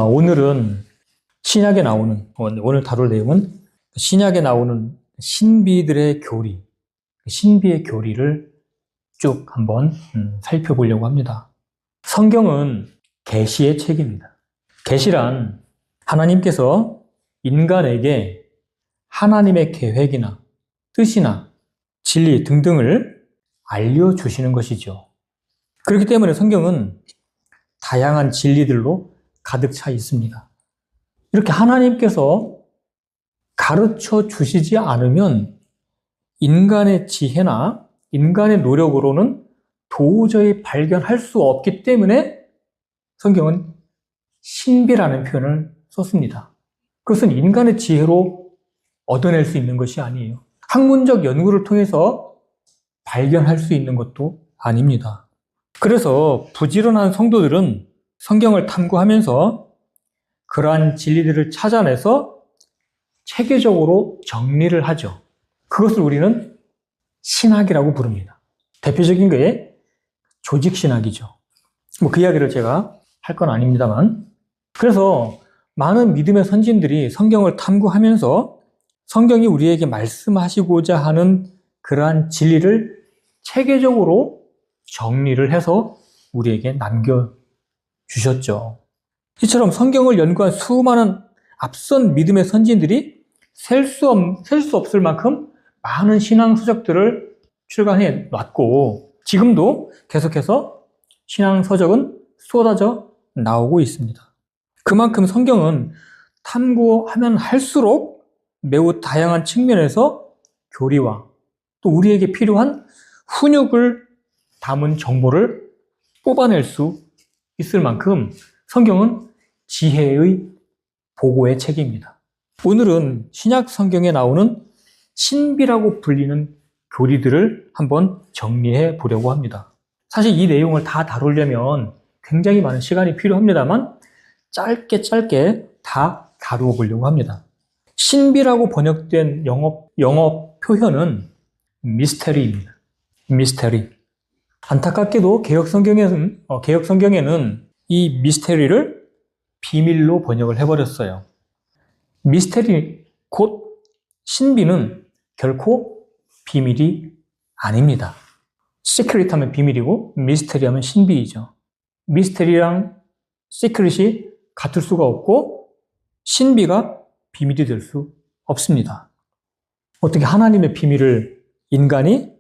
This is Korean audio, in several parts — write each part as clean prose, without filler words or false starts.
오늘은 신약에 나오는, 오늘 다룰 내용은 신약에 나오는 신비들의 교리, 신비의 교리를 쭉 한번 살펴보려고 합니다. 성경은 계시의 책입니다. 계시란 하나님께서 인간에게 하나님의 계획이나 뜻이나 진리 등등을 알려주시는 것이죠. 그렇기 때문에 성경은 다양한 진리들로 가득 차 있습니다. 이렇게 하나님께서 가르쳐 주시지 않으면 인간의 지혜나 인간의 노력으로는 도저히 발견할 수 없기 때문에 성경은 신비라는 표현을 썼습니다. 그것은 인간의 지혜로 얻어낼 수 있는 것이 아니에요. 학문적 연구를 통해서 발견할 수 있는 것도 아닙니다. 그래서 부지런한 성도들은 성경을 탐구하면서 그러한 진리들을 찾아내서 체계적으로 정리를 하죠. 그것을 우리는 신학이라고 부릅니다. 대표적인 게 조직신학이죠. 그 이야기를 제가 할 건 아닙니다만. 그래서 많은 믿음의 선진들이 성경을 탐구하면서 성경이 우리에게 말씀하시고자 하는 그러한 진리를 체계적으로 정리를 해서 우리에게 남겨주셨죠. 이처럼 성경을 연구한 수많은 앞선 믿음의 선진들이 셀 수 없을 만큼 많은 신앙 서적들을 출간해 놨고 지금도 계속해서 신앙 서적은 쏟아져 나오고 있습니다. 그만큼 성경은 탐구하면 할수록 매우 다양한 측면에서 교리와 또 우리에게 필요한 훈육을 담은 정보를 뽑아낼 수 있을 만큼 성경은 지혜의 보고의 책입니다. 오늘은 신약 성경에 나오는 신비라고 불리는 교리들을 한번 정리해 보려고 합니다. 사실 이 내용을 다 다루려면 굉장히 많은 시간이 필요합니다만 짧게 다 다루어 보려고 합니다. 신비라고 번역된 영어 표현은 미스테리입니다. 미스테리. 안타깝게도 개역 성경에는 이 미스테리를 비밀로 번역을 해버렸어요. 미스테리, 곧 신비는 결코 비밀이 아닙니다. 시크릿 하면 비밀이고 미스테리 하면 신비이죠. 미스테리랑 시크릿이 같을 수가 없고 신비가 비밀이 될 수 없습니다. 어떻게 하나님의 비밀을 인간이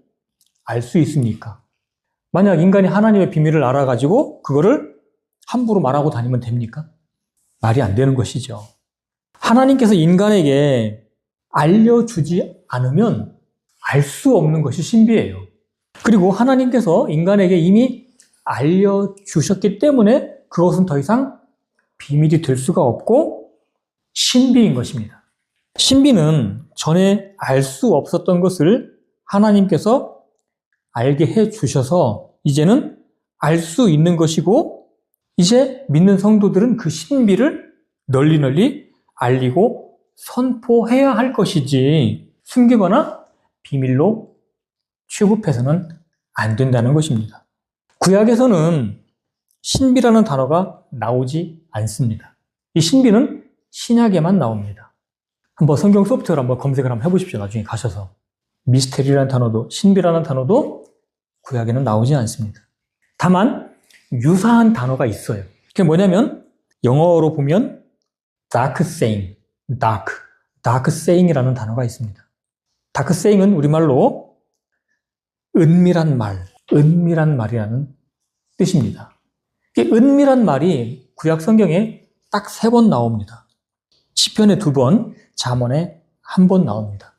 알 수 있습니까? 만약 인간이 하나님의 비밀을 알아가지고 그거를 함부로 말하고 다니면 됩니까? 말이 안 되는 것이죠. 하나님께서 인간에게 알려주지 않으면 알 수 없는 것이 신비예요. 그리고 하나님께서 인간에게 이미 알려주셨기 때문에 그것은 더 이상 비밀이 될 수가 없고 신비인 것입니다. 신비는 전에 알 수 없었던 것을 하나님께서 알게 해주셔서 이제는 알 수 있는 것이고 이제 믿는 성도들은 그 신비를 널리 알리고 선포해야 할 것이지 숨기거나 비밀로 취급해서는 안 된다는 것입니다. 구약에서는 신비라는 단어가 나오지 않습니다. 이 신비는 신약에만 나옵니다. 한번 성경 소프트웨어를 한번 검색을 한번 해보십시오. 나중에 가셔서. 미스테리라는 단어도 신비라는 단어도 구약에는 나오지 않습니다. 다만 유사한 단어가 있어요. 그게 뭐냐면 영어로 보면 dark saying, dark saying이라는 단어가 있습니다. dark saying은 우리말로 은밀한 말이라는 뜻입니다. 이 은밀한 말이 구약 성경에 딱 3번 나옵니다. 시편에 2번, 잠언에 1번 나옵니다.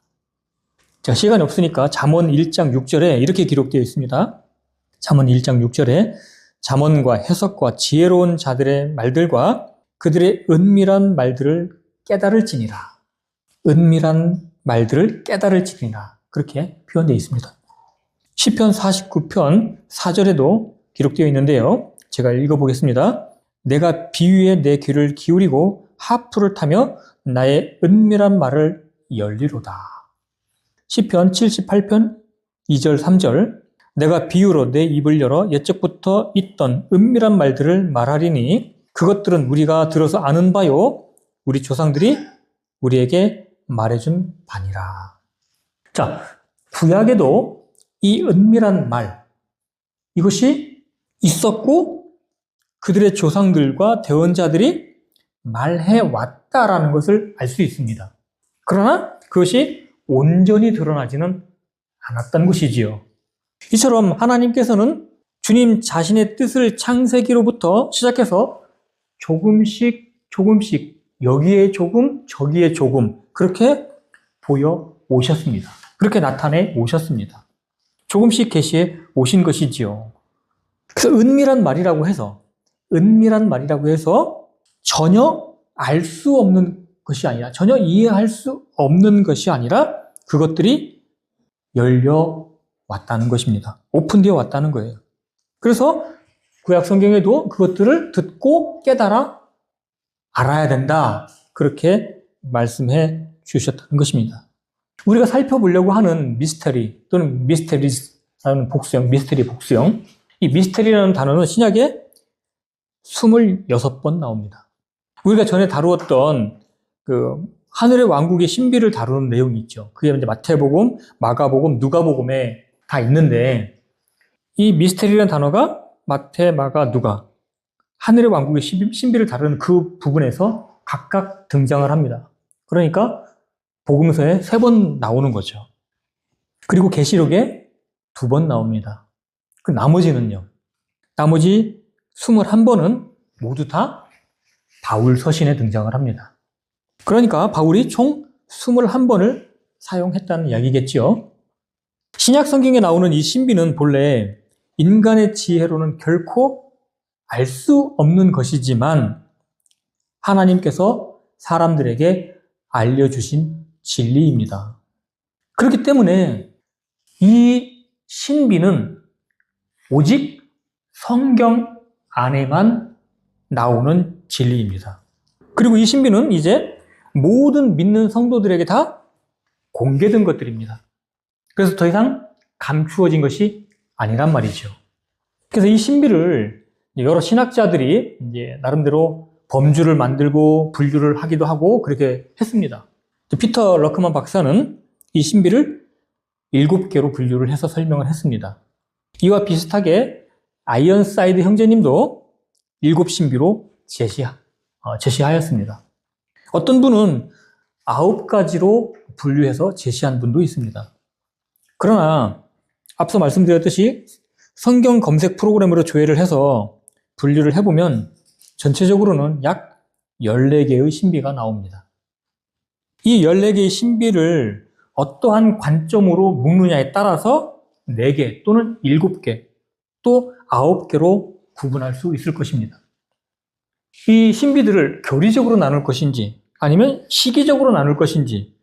자, 시간이 없으니까 잠언 1장 6절에 이렇게 기록되어 있습니다. 잠언 1장 6절에 잠언과 해석과 지혜로운 자들의 말들과 그들의 은밀한 말들을 깨달을지니라. 은밀한 말들을 깨달을지니라. 그렇게 표현되어 있습니다. 시편 49편 4절에도 기록되어 있는데요. 제가 읽어보겠습니다. 내가 비유에 내 귀를 기울이고 하프를 타며 나의 은밀한 말을 열리로다. 시편 78편 2절 3절 내가 비유로 내 입을 열어 옛적부터 있던 은밀한 말들을 말하리니 그것들은 우리가 들어서 아는 바요. 우리 조상들이 우리에게 말해준 바니라. 자, 구약에도 이 은밀한 말, 이것이 있었고 그들의 조상들과 대언자들이 말해왔다라는 것을 알 수 있습니다. 그러나 그것이 온전히 드러나지는 않았던 것이지요. 이처럼 하나님께서는 주님 자신의 뜻을 창세기로부터 시작해서 조금씩 여기에 조금 저기에 조금 그렇게 보여 오셨습니다. 그렇게 나타내 오셨습니다. 조금씩 계시해 오신 것이지요. 그래서 은밀한 말이라고 해서 전혀 알 수 없는 것이 아니라, 전혀 이해할 수 없는 것이 아니라 그것들이 열려 왔다는 것입니다. 오픈되어 왔다는 거예요. 그래서 구약 성경에도 그것들을 듣고 깨달아 알아야 된다. 그렇게 말씀해 주셨다는 것입니다. 우리가 살펴보려고 하는 미스터리 또는 미스테리라는 복수형, 미스터리 복수형. 이 미스터리라는 단어는 신약에 26번 나옵니다. 우리가 전에 다루었던 그 하늘의 왕국의 신비를 다루는 내용이 있죠. 그게 이제 마태복음, 마가복음, 누가복음에 다 있는데 이 미스터리라는 단어가 마태, 마가, 누가 하늘의 왕국의 신비를 다루는 그 부분에서 각각 등장을 합니다. 그러니까 복음서에 3번 나오는 거죠. 그리고 계시록에 2번 나옵니다. 그 나머지는요. 나머지 21번은 모두 다 바울 서신에 등장을 합니다. 그러니까 바울이 총 21번을 사용했다는 이야기겠죠. 신약 성경에 나오는 이 신비는 본래 인간의 지혜로는 결코 알 수 없는 것이지만 하나님께서 사람들에게 알려주신 진리입니다. 그렇기 때문에 이 신비는 오직 성경 안에만 나오는 진리입니다. 그리고 이 신비는 이제 모든 믿는 성도들에게 다 공개된 것들입니다. 그래서 더 이상 감추어진 것이 아니란 말이죠. 그래서 이 신비를 여러 신학자들이 이제 나름대로 범주를 만들고 분류를 하기도 하고 그렇게 했습니다. 피터 러크만 박사는 이 신비를 7개로 분류를 해서 설명을 했습니다. 이와 비슷하게 아이언사이드 형제님도 7신비로 제시하였습니다. 어떤 분은 9가지로 분류해서 제시한 분도 있습니다. 그러나 앞서 말씀드렸듯이 성경 검색 프로그램으로 조회를 해서 분류를 해보면 전체적으로는 약 14개의 신비가 나옵니다. 이 14개의 신비를 어떠한 관점으로 묶느냐에 따라서 4개 또는 7개 또 9개로 구분할 수 있을 것입니다. 이 신비들을 교리적으로 나눌 것인지 아니면 시기적으로 나눌 것인지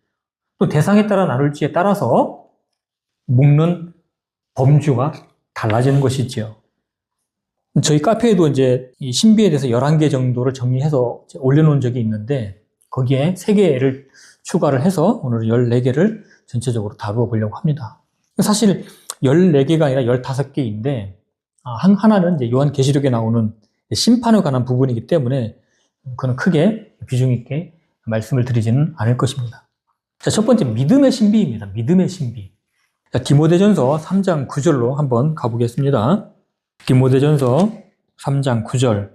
또 대상에 따라 나눌지에 따라서 묶는 범주가 달라지는 것이지요. 저희 카페에도 이제 이 신비에 대해서 11개 정도를 정리해서 올려놓은 적이 있는데 거기에 3개를 추가를 해서 오늘 14개를 전체적으로 다루어 보려고 합니다. 사실 14개가 아니라 15개인데 하나는 이제 요한계시록에 나오는 심판에 관한 부분이기 때문에 그는 크게 비중 있게 말씀을 드리지는 않을 것입니다. 자, 첫 번째 믿음의 신비입니다. 믿음의 신비. 자, 디모데전서 3장 9절로 한번 가보겠습니다. 디모데전서 3장 9절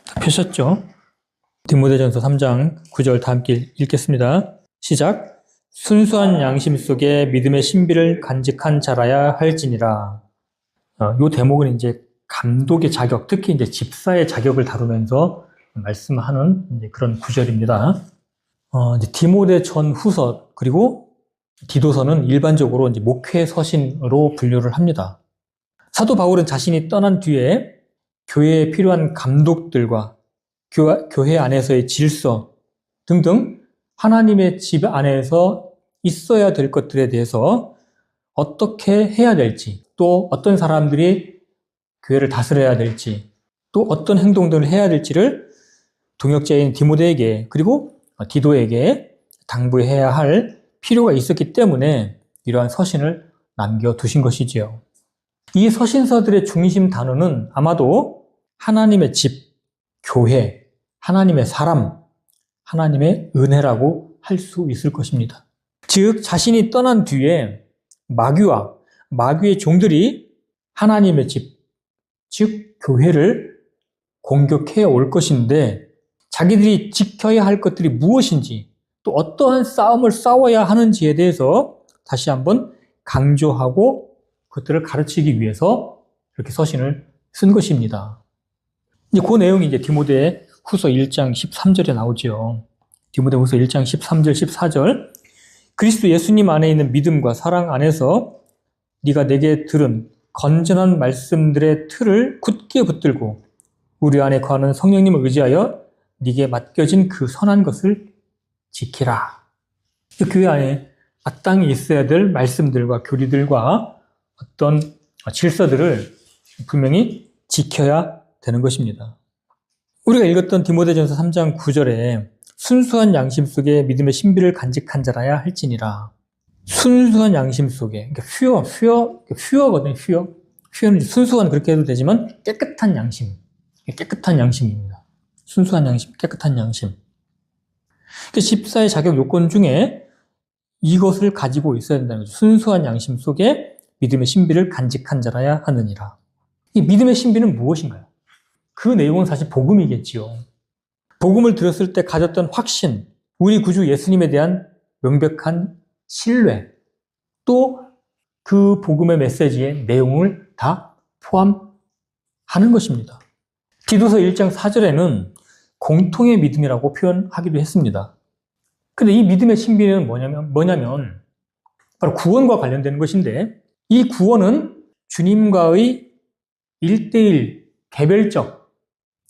다 펴셨죠? 디모데전서 3장 9절 다 함께 읽겠습니다. 시작. 순수한 양심 속에 믿음의 신비를 간직한 자라야 할지니라. 이 대목은 이제 감독의 자격, 특히 이제 집사의 자격을 다루면서 말씀하는 이제 그런 구절입니다. 이제 디모데 전후서 그리고 디도서는 일반적으로 이제 목회 서신으로 분류를 합니다. 사도 바울은 자신이 떠난 뒤에 교회에 필요한 감독들과 교회 안에서의 질서 등등 하나님의 집 안에서 있어야 될 것들에 대해서 어떻게 해야 될지, 또 어떤 사람들이 교회를 다스려야 될지, 또 어떤 행동들을 해야 될지를 동역자인 디모데에게 그리고 디도에게 당부해야 할 필요가 있었기 때문에 이러한 서신을 남겨두신 것이지요. 이 서신서들의 중심 단어는 아마도 하나님의 집, 교회, 하나님의 사람, 하나님의 은혜라고 할 수 있을 것입니다. 즉 자신이 떠난 뒤에 마귀와 마귀의 종들이 하나님의 집, 즉 교회를 공격해 올 것인데 자기들이 지켜야 할 것들이 무엇인지 또 어떠한 싸움을 싸워야 하는지에 대해서 다시 한번 강조하고 그것들을 가르치기 위해서 이렇게 서신을 쓴 것입니다. 이제 그 내용이 이제 디모데 후서 1장 13절에 나오죠. 디모데 후서 1장 13절, 14절. 그리스도 예수님 안에 있는 믿음과 사랑 안에서 네가 내게 들은 건전한 말씀들의 틀을 굳게 붙들고 우리 안에 거하는 성령님을 의지하여 네게 맡겨진 그 선한 것을 지키라. 그 교회 안에 마땅히 있어야 될 말씀들과 교리들과 어떤 질서들을 분명히 지켜야 되는 것입니다. 우리가 읽었던 디모데전서 3장 9절에 순수한 양심 속에 믿음의 신비를 간직한 자라야 할지니라. 순수한 양심 속에, 그러니까 퓨어거든요, 퓨어. 퓨어는 순수한 그렇게 해도 되지만 깨끗한 양심. 깨끗한 양심입니다. 순수한 양심, 깨끗한 양심. 14의 자격 요건 중에 이것을 가지고 있어야 된다는 거죠. 순수한 양심 속에 믿음의 신비를 간직한 자라야 하느니라. 이 믿음의 신비는 무엇인가요? 그 내용은 사실 복음이겠지요. 복음을 들었을 때 가졌던 확신, 우리 구주 예수님에 대한 명백한 신뢰, 또 그 복음의 메시지의 내용을 다 포함하는 것입니다. 디도서 1장 4절에는 공통의 믿음이라고 표현하기도 했습니다. 근데 이 믿음의 신비는 뭐냐면 바로 구원과 관련되는 것인데 이 구원은 주님과의 1대1 개별적,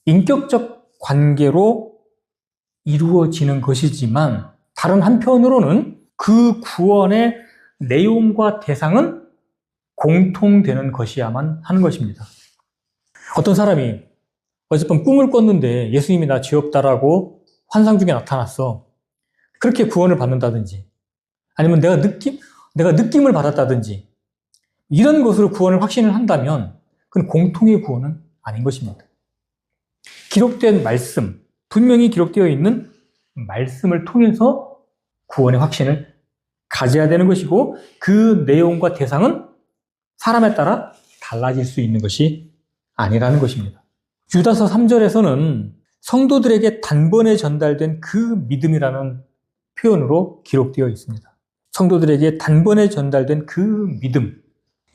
인격적 관계로 이루어지는 것이지만 다른 한편으로는 그 구원의 내용과 대상은 공통되는 것이야만 하는 것입니다. 어떤 사람이 어젯밤 꿈을 꿨는데 예수님이 나 죄 없다라고 환상 중에 나타났어. 그렇게 구원을 받는다든지 아니면 내가 느낌을 받았다든지 이런 것으로 구원을 확신을 한다면 그건 공통의 구원은 아닌 것입니다. 기록된 말씀, 분명히 기록되어 있는 말씀을 통해서 구원의 확신을 가져야 되는 것이고 그 내용과 대상은 사람에 따라 달라질 수 있는 것이 아니라는 것입니다. 유다서 3절에서는 성도들에게 단번에 전달된 그 믿음이라는 표현으로 기록되어 있습니다. 성도들에게 단번에 전달된 그 믿음.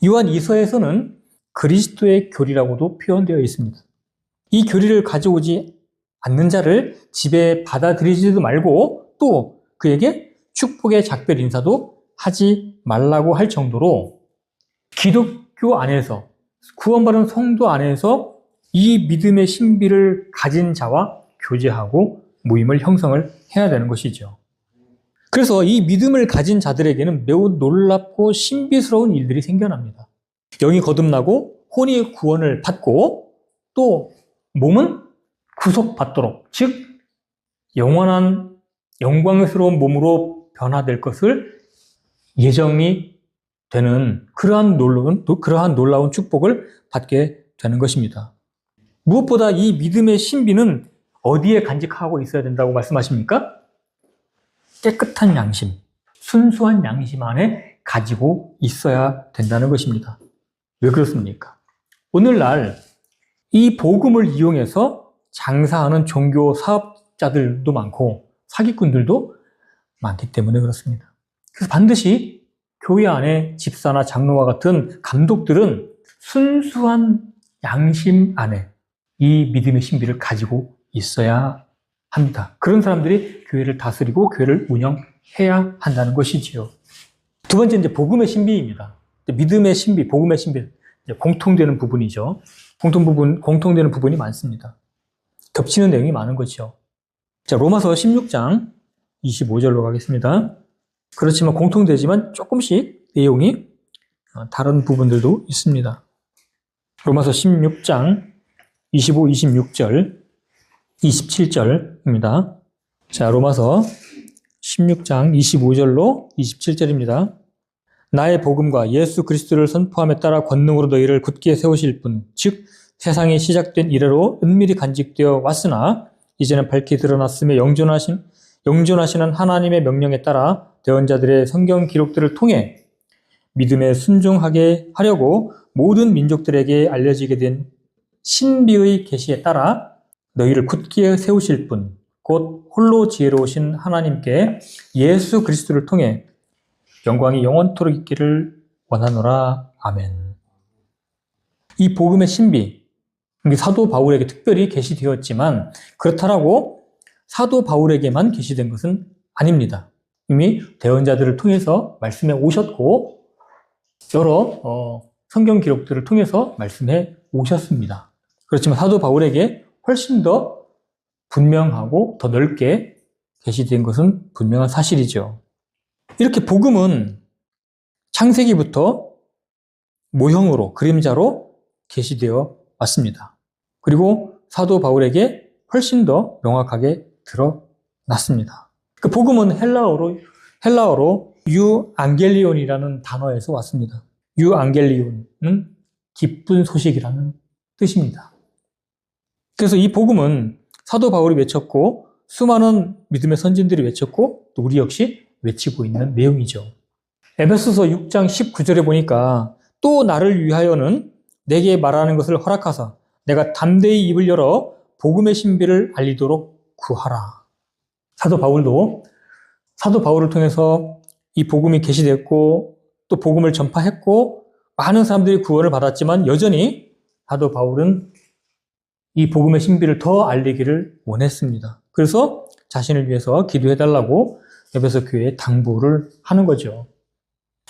요한 2서에서는 그리스도의 교리라고도 표현되어 있습니다. 이 교리를 가져오지 않는 자를 집에 받아들이지도 말고 또 그에게 축복의 작별 인사도 하지 말라고 할 정도로 기독교 안에서 구원받은 성도 안에서 이 믿음의 신비를 가진 자와 교제하고 모임을 형성을 해야 되는 것이죠. 그래서 이 믿음을 가진 자들에게는 매우 놀랍고 신비스러운 일들이 생겨납니다. 영이 거듭나고 혼이 구원을 받고 또 몸은 구속받도록, 즉 영원한 영광스러운 몸으로 변화될 것을 예정이 되는 그러한 놀라운 축복을 받게 되는 것입니다. 무엇보다 이 믿음의 신비는 어디에 간직하고 있어야 된다고 말씀하십니까? 깨끗한 양심, 순수한 양심 안에 가지고 있어야 된다는 것입니다. 왜 그렇습니까? 오늘날 이 복음을 이용해서 장사하는 종교 사업자들도 많고 사기꾼들도 많기 때문에 그렇습니다. 그래서 반드시 교회 안에 집사나 장로와 같은 감독들은 순수한 양심 안에 이 믿음의 신비를 가지고 있어야 합니다. 그런 사람들이 교회를 다스리고 교회를 운영해야 한다는 것이지요. 두 번째 이제 복음의 신비입니다. 믿음의 신비, 복음의 신비 공통되는 부분이죠. 공통되는 부분이 많습니다. 겹치는 내용이 많은 거죠. 자, 로마서 16장 25절로 가겠습니다. 그렇지만 공통되지만 조금씩 내용이 다른 부분들도 있습니다. 로마서 16장 25, 26절, 27절입니다. 자, 로마서 16장 25절로 27절입니다. 나의 복음과 예수 그리스도를 선포함에 따라 권능으로 너희를 굳게 세우실 분, 즉 세상이 시작된 이래로 은밀히 간직되어 왔으나 이제는 밝히 드러났으며 영존하시는 하나님의 명령에 따라 대언자들의 성경 기록들을 통해 믿음에 순종하게 하려고 모든 민족들에게 알려지게 된 신비의 계시에 따라 너희를 굳게 세우실 분, 곧 홀로 지혜로우신 하나님께 예수 그리스도를 통해 영광이 영원토록 있기를 원하노라. 아멘. 이 복음의 신비, 사도 바울에게 특별히 계시되었지만 그렇다라고 사도 바울에게만 계시된 것은 아닙니다. 이미 대언자들을 통해서 말씀해 오셨고 여러 성경 기록들을 통해서 말씀해 오셨습니다. 그렇지만 사도 바울에게 훨씬 더 분명하고 더 넓게 계시된 것은 분명한 사실이죠. 이렇게 복음은 창세기부터 모형으로, 그림자로 계시되어 왔습니다. 그리고 사도 바울에게 훨씬 더 명확하게 드러났습니다. 그 복음은 헬라어로 유앙겔리온이라는 단어에서 왔습니다. 유앙겔리온은 기쁜 소식이라는 뜻입니다. 그래서 이 복음은 사도 바울이 외쳤고 수많은 믿음의 선진들이 외쳤고 또 우리 역시 외치고 있는 내용이죠. 에베소서 6장 19절에 보니까 또 나를 위하여는 내게 말하는 것을 허락하사 내가 담대히 입을 열어 복음의 신비를 알리도록 구하라. 사도 바울을 통해서 이 복음이 계시됐고 또 복음을 전파했고 많은 사람들이 구원을 받았지만 여전히 사도 바울은 이 복음의 신비를 더 알리기를 원했습니다. 그래서 자신을 위해서 기도해달라고 에베소 교회에 당부를 하는 거죠.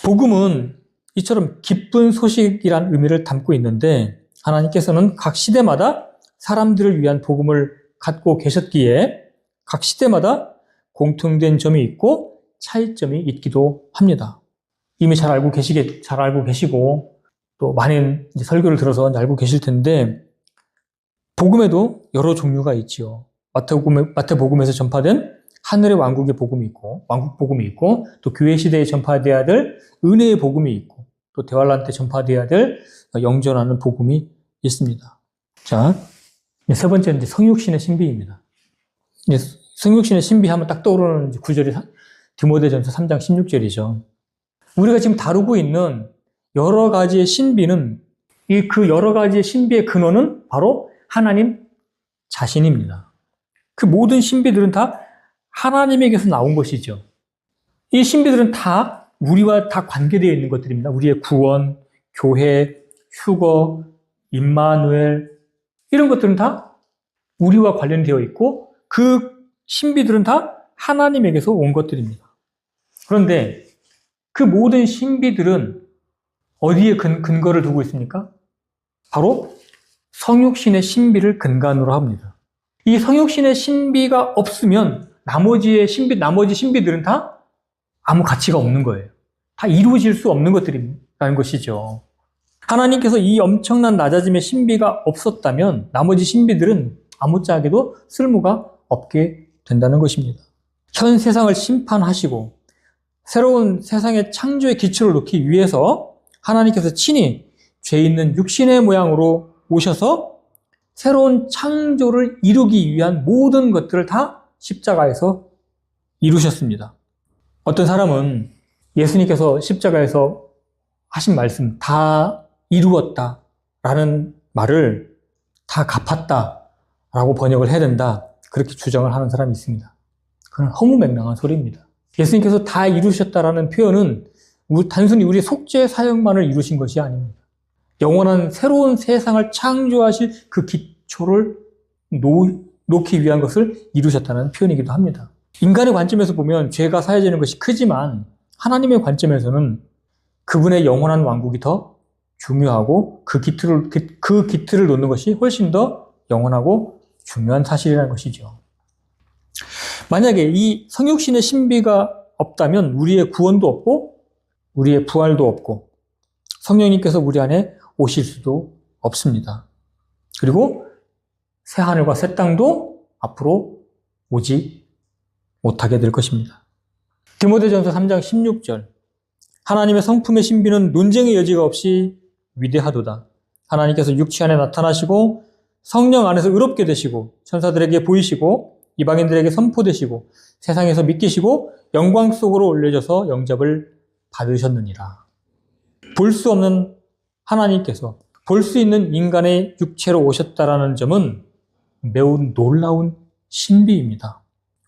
복음은 이처럼 기쁜 소식이란 의미를 담고 있는데 하나님께서는 각 시대마다 사람들을 위한 복음을 갖고 계셨기에 각 시대마다 공통된 점이 있고 차이점이 있기도 합니다. 이미 잘 알고 계시고 또 많은 설교를 들어서 알고 계실 텐데 복음에도 여러 종류가 있지요. 마태복음에서 전파된 하늘의 왕국의 복음이 있고 왕국 복음이 있고 또 교회 시대에 전파되어야 될 은혜의 복음이 있고 또 대환란 때 전파되어야 될 영존하는 복음이 있습니다. 자, 세 번째는 성육신의 신비입니다. 성육신의 신비하면 딱 떠오르는 구절이 디모데전서 3장 16절이죠. 우리가 지금 다루고 있는 여러 가지의 신비는 그 여러 가지의 신비의 근원은 바로 하나님 자신입니다. 그 모든 신비들은 다 하나님에게서 나온 것이죠. 이 신비들은 다 우리와 다 관계되어 있는 것들입니다. 우리의 구원, 교회, 휴거, 임마누엘 이런 것들은 다 우리와 관련되어 있고 그 신비들은 다 하나님에게서 온 것들입니다. 그런데 그 모든 신비들은 어디에 근거를 두고 있습니까? 바로 성육신의 신비를 근간으로 합니다. 이 성육신의 신비가 없으면 나머지 신비들은 다 아무 가치가 없는 거예요. 다 이루어질 수 없는 것들이라는 것이죠. 하나님께서 이 엄청난 낮아짐의 신비가 없었다면 나머지 신비들은 아무짝에도 쓸모가 없게 된다는 것입니다. 현 세상을 심판하시고 새로운 세상의 창조의 기초를 놓기 위해서 하나님께서 친히 죄 있는 육신의 모양으로 오셔서 새로운 창조를 이루기 위한 모든 것들을 다 십자가에서 이루셨습니다. 어떤 사람은 예수님께서 십자가에서 하신 말씀 다 이루었다라는 말을 다 갚았다라고 번역을 해야 된다 그렇게 주장을 하는 사람이 있습니다. 그건 허무맹랑한 소리입니다. 예수님께서 다 이루셨다라는 표현은 단순히 우리의 속죄 사역만을 이루신 것이 아닙니다. 영원한 새로운 세상을 창조하실 그 기초를 놓기 위한 것을 이루셨다는 표현이기도 합니다. 인간의 관점에서 보면 죄가 사해지는 것이 크지만 하나님의 관점에서는 그분의 영원한 왕국이 더 중요하고 그 기틀을 놓는 것이 훨씬 더 영원하고 중요한 사실이라는 것이죠. 만약에 이 성육신의 신비가 없다면 우리의 구원도 없고 우리의 부활도 없고 성령님께서 우리 안에 오실 수도 없습니다. 그리고 새 하늘과 새 땅도 앞으로 오지 못하게 될 것입니다. 디모데전서 3장 16절 하나님의 성품의 신비는 논쟁의 여지가 없이 위대하도다. 하나님께서 육체 안에 나타나시고 성령 안에서 의롭게 되시고 천사들에게 보이시고 이방인들에게 선포되시고 세상에서 믿기시고 영광 속으로 올려져서 영접을 받으셨느니라. 볼 수 없는 하나님께서 볼 수 있는 인간의 육체로 오셨다라는 점은 매우 놀라운 신비입니다.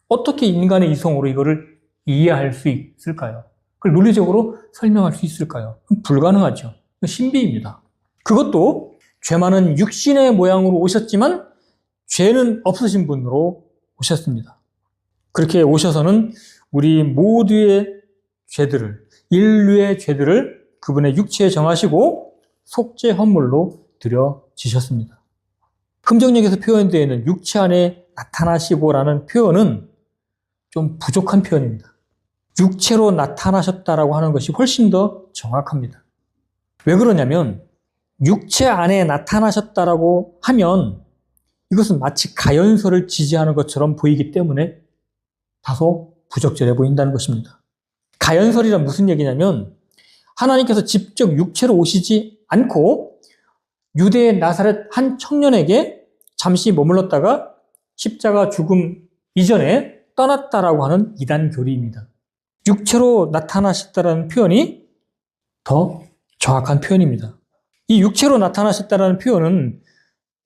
어떻게 인간의 이성으로 이거를 이해할 수 있을까요? 그걸 논리적으로 설명할 수 있을까요? 불가능하죠. 신비입니다. 그것도 죄 많은 육신의 모양으로 오셨지만 죄는 없으신 분으로 오셨습니다. 그렇게 오셔서는 우리 모두의 죄들을, 인류의 죄들을 그분의 육체에 정하시고 속죄 헌물로 드려지셨습니다. 금정역에서 표현되어 있는 육체 안에 나타나시고라는 표현은 좀 부족한 표현입니다. 육체로 나타나셨다라고 하는 것이 훨씬 더 정확합니다. 왜 그러냐면 육체 안에 나타나셨다라고 하면 이것은 마치 가연서를 지지하는 것처럼 보이기 때문에 다소 부적절해 보인다는 것입니다. 가연설이란 무슨 얘기냐면 하나님께서 직접 육체로 오시지 않고 유대의 나사렛 한 청년에게 잠시 머물렀다가 십자가 죽음 이전에 떠났다라고 하는 이단 교리입니다. 육체로 나타나셨다는 표현이 더 정확한 표현입니다. 이 육체로 나타나셨다는 표현은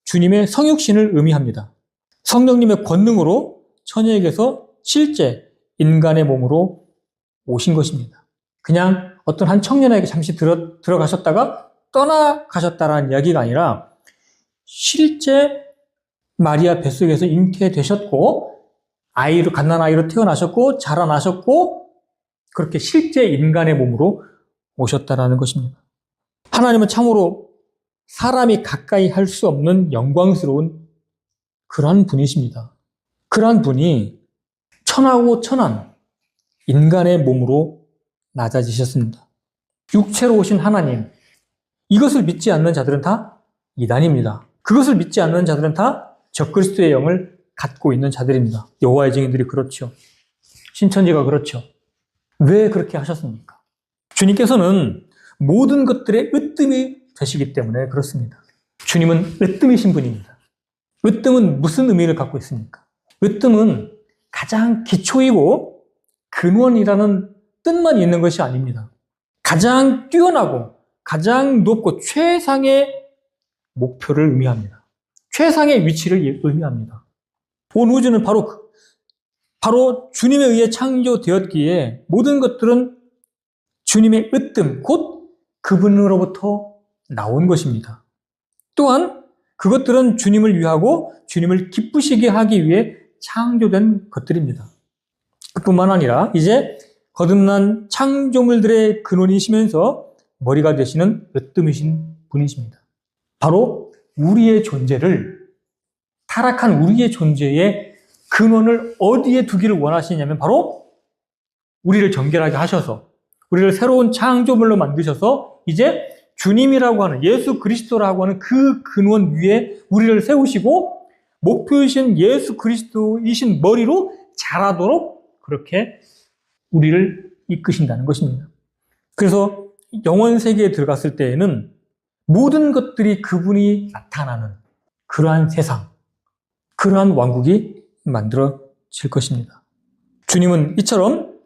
주님의 성육신을 의미합니다. 성령님의 권능으로 처녀에게서 실제 인간의 몸으로 오신 것입니다. 그냥 어떤 한 청년에게 잠시 들어가셨다가 떠나가셨다라는 이야기가 아니라 실제 마리아 뱃속에서 잉태되셨고 갓난아이로 태어나셨고 자라나셨고 그렇게 실제 인간의 몸으로 오셨다라는 것입니다. 하나님은 참으로 사람이 가까이 할 수 없는 영광스러운 그러한 분이십니다. 그러한 분이 천하고 천한 인간의 몸으로 낮아지셨습니다. 육체로 오신 하나님, 이것을 믿지 않는 자들은 다 이단입니다. 그것을 믿지 않는 자들은 다 적그리스도의 영을 갖고 있는 자들입니다. 여호와의 증인들이 그렇죠. 신천지가 그렇죠. 왜 그렇게 하셨습니까? 주님께서는 모든 것들의 으뜸이 되시기 때문에 그렇습니다. 주님은 으뜸이신 분입니다. 으뜸은 무슨 의미를 갖고 있습니까? 으뜸은 가장 기초이고 근원이라는 뜻만 있는 것이 아닙니다. 가장 뛰어나고 가장 높고 최상의 목표를 의미합니다. 최상의 위치를 의미합니다. 온 우주는 바로 주님에 의해 창조되었기에 모든 것들은 주님의 으뜸, 곧 그분으로부터 나온 것입니다. 또한 그것들은 주님을 위하고 주님을 기쁘시게 하기 위해 창조된 것들입니다. 그뿐만 아니라 이제 거듭난 창조물들의 근원이시면서 머리가 되시는 으뜸이신 분이십니다. 바로 우리의 존재를, 타락한 우리의 존재의 근원을 어디에 두기를 원하시냐면 바로 우리를 정결하게 하셔서 우리를 새로운 창조물로 만드셔서 이제 주님이라고 하는 예수 그리스도라고 하는 그 근원 위에 우리를 세우시고 목표이신 예수 그리스도이신 머리로 자라도록 그렇게 우리를 이끄신다는 것입니다. 그래서 영원 세계에 들어갔을 때에는 모든 것들이 그분이 나타나는 그러한 세상, 그러한 왕국이 만들어질 것입니다. 주님은 이처럼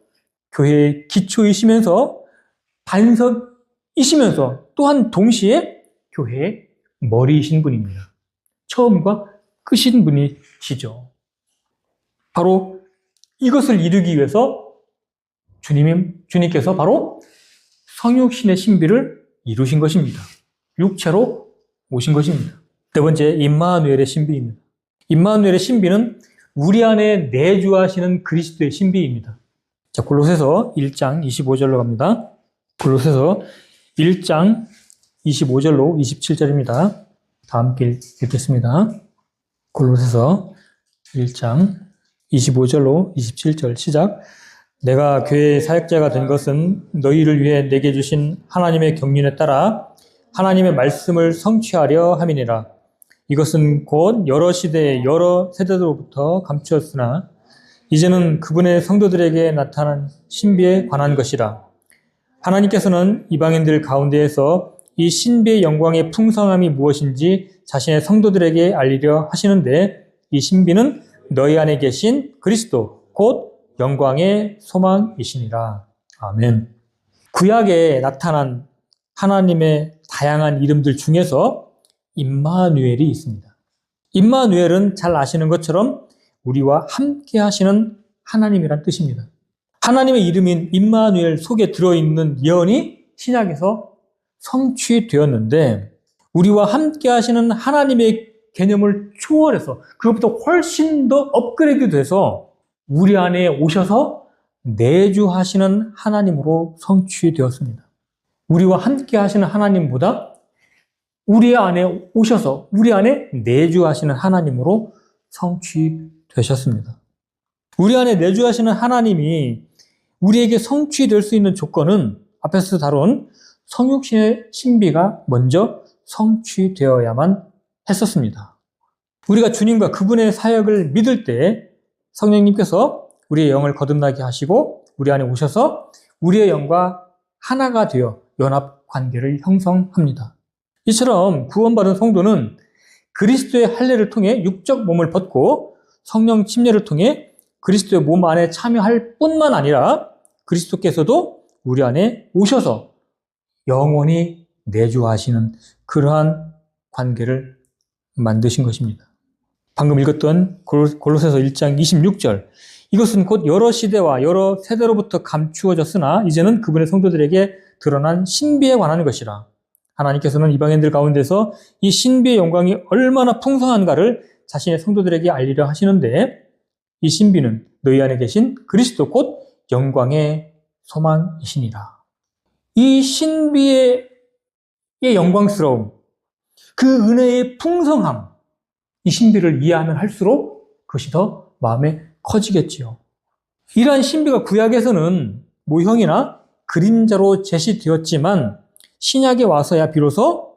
교회의 기초이시면서 반석이시면서 또한 동시에 교회의 머리이신 분입니다. 처음과 끝인 분이시죠. 바로 이것을 이루기 위해서 주님께서 바로 성육신의 신비를 이루신 것입니다. 육체로 오신 것입니다. 네 번째, 임마누엘의 신비입니다. 임마누엘의 신비는 우리 안에 내주하시는 그리스도의 신비입니다. 자, 골로새서 1장 25절로 갑니다. 골로새서 1장 25절로 27절입니다. 다 함께 읽겠습니다. 골로새서 1장 25절로 27절 시작. 내가 교회의 사역자가 된 것은 너희를 위해 내게 주신 하나님의 경륜에 따라 하나님의 말씀을 성취하려 함이니라. 이것은 곧 여러 시대의 여러 세대로부터 감추었으나 이제는 그분의 성도들에게 나타난 신비에 관한 것이라. 하나님께서는 이방인들 가운데에서 이 신비의 영광의 풍성함이 무엇인지 자신의 성도들에게 알리려 하시는데 이 신비는 너희 안에 계신 그리스도 곧 영광의 소망이시니라. 아멘. 구약에 나타난 하나님의 다양한 이름들 중에서 임마누엘이 있습니다. 임마누엘은 잘 아시는 것처럼 우리와 함께 하시는 하나님이란 뜻입니다. 하나님의 이름인 임마누엘 속에 들어있는 예언이 신약에서 성취되었는데 우리와 함께 하시는 하나님의 개념을 초월해서 그것보다 훨씬 더 업그레이드 돼서 우리 안에 오셔서 내주하시는 하나님으로 성취되었습니다. 우리와 함께 하시는 하나님보다 우리 안에 오셔서 우리 안에 내주하시는 하나님으로 성취되셨습니다. 우리 안에 내주하시는 하나님이 우리에게 성취될 수 있는 조건은 앞에서 다룬 성육신의 신비가 먼저 성취되어야만 했었습니다. 우리가 주님과 그분의 사역을 믿을 때 성령님께서 우리의 영을 거듭나게 하시고 우리 안에 오셔서 우리의 영과 하나가 되어 연합 관계를 형성합니다. 이처럼 구원받은 성도는 그리스도의 할례를 통해 육적 몸을 벗고 성령 침례를 통해 그리스도의 몸 안에 참여할 뿐만 아니라 그리스도께서도 우리 안에 오셔서 영원히 내주하시는 그러한 관계를 만드신 것입니다. 방금 읽었던 골로새서 1장 26절 이것은 곧 여러 시대와 여러 세대로부터 감추어졌으나 이제는 그분의 성도들에게 드러난 신비에 관한 것이라. 하나님께서는 이방인들 가운데서 이 신비의 영광이 얼마나 풍성한가를 자신의 성도들에게 알리려 하시는데 이 신비는 너희 안에 계신 그리스도 곧 영광의 소망이시니라. 이 신비의 영광스러움, 그 은혜의 풍성함, 이 신비를 이해하면 할수록 그것이 더 마음에 커지겠지요. 이러한 신비가 구약에서는 모형이나 그림자로 제시되었지만 신약에 와서야 비로소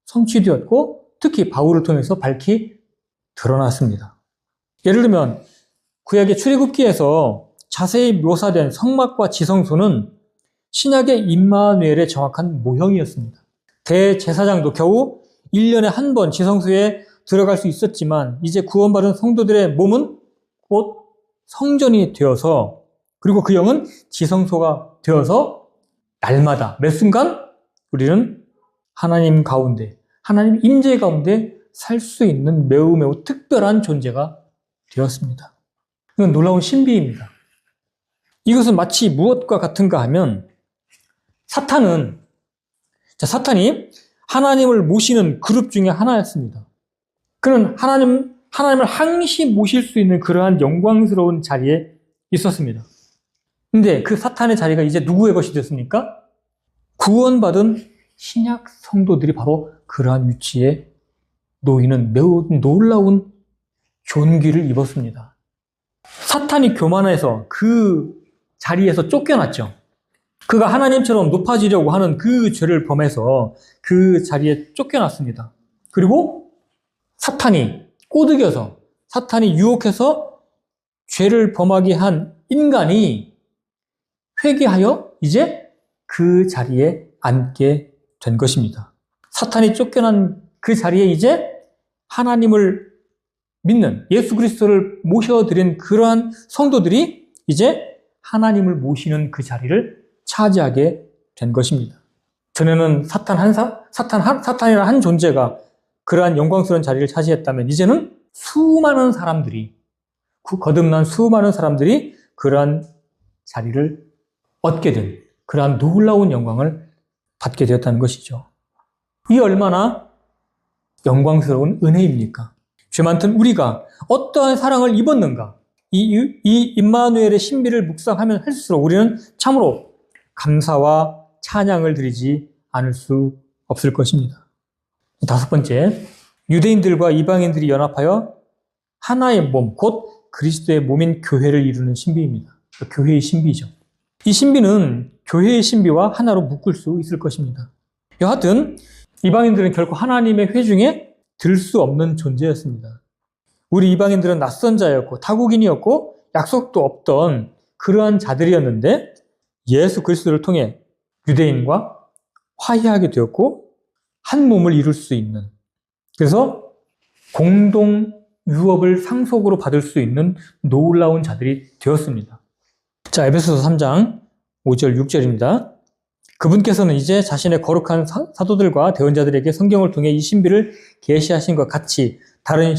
성취되었고 특히 바울을 통해서 밝히 드러났습니다. 예를 들면 구약의 출애굽기에서 자세히 묘사된 성막과 지성소는 신약의 임마누엘의 정확한 모형이었습니다. 대제사장도 겨우 1년에 한 번 지성소에 들어갈 수 있었지만 이제 구원받은 성도들의 몸은 곧 성전이 되어서 그리고 그 영은 지성소가 되어서 날마다 매 순간 우리는 하나님 가운데 하나님 임재 가운데 살 수 있는 매우 특별한 존재가 되었습니다. 이건 놀라운 신비입니다. 이것은 마치 무엇과 같은가 하면 사탄이 하나님을 모시는 그룹 중에 하나였습니다. 그는 하나님을 항시 모실 수 있는 그러한 영광스러운 자리에 있었습니다. 근데 그 사탄의 자리가 이제 누구의 것이 됐습니까? 구원받은 신약 성도들이 바로 그러한 위치에 놓이는 매우 놀라운 존귀를 입었습니다. 사탄이 교만해서 그 자리에서 쫓겨났죠. 그가 하나님처럼 높아지려고 하는 그 죄를 범해서 그 자리에 쫓겨났습니다. 그리고 사탄이 꼬드겨서 사탄이 유혹해서 죄를 범하게 한 인간이 회개하여 이제 그 자리에 앉게 된 것입니다. 사탄이 쫓겨난 그 자리에 이제 하나님을 믿는 예수 그리스도를 모셔드린 그러한 성도들이 이제 하나님을 모시는 그 자리를 차지하게 된 것입니다. 전에는 사탄이라는 한 존재가 그러한 영광스러운 자리를 차지했다면 이제는 수많은 사람들이 거듭난 수많은 사람들이 그러한 자리를 얻게 된 그러한 놀라운 영광을 받게 되었다는 것이죠. 이 얼마나 영광스러운 은혜입니까? 죄 많던 우리가 어떠한 사랑을 입었는가? 이 임마누엘의 신비를 묵상하면 할수록 우리는 참으로 감사와 찬양을 드리지 않을 수 없을 것입니다. 다섯 번째, 유대인들과 이방인들이 연합하여 하나의 몸, 곧 그리스도의 몸인 교회를 이루는 신비입니다. 교회의 신비죠. 이 신비는 교회의 신비와 하나로 묶을 수 있을 것입니다. 여하튼 이방인들은 결코 하나님의 회중에 들 수 없는 존재였습니다. 우리 이방인들은 낯선 자였고 타국인이었고 약속도 없던 그러한 자들이었는데 예수 그리스도를 통해 유대인과 화해하게 되었고 한 몸을 이룰 수 있는, 그래서 공동 유업을 상속으로 받을 수 있는 놀라운 자들이 되었습니다. 자, 에베소서 3장 5절 6절입니다. 그분께서는 이제 자신의 거룩한 사도들과 대언자들에게 성경을 통해 이 신비를 계시하신 것 같이 다른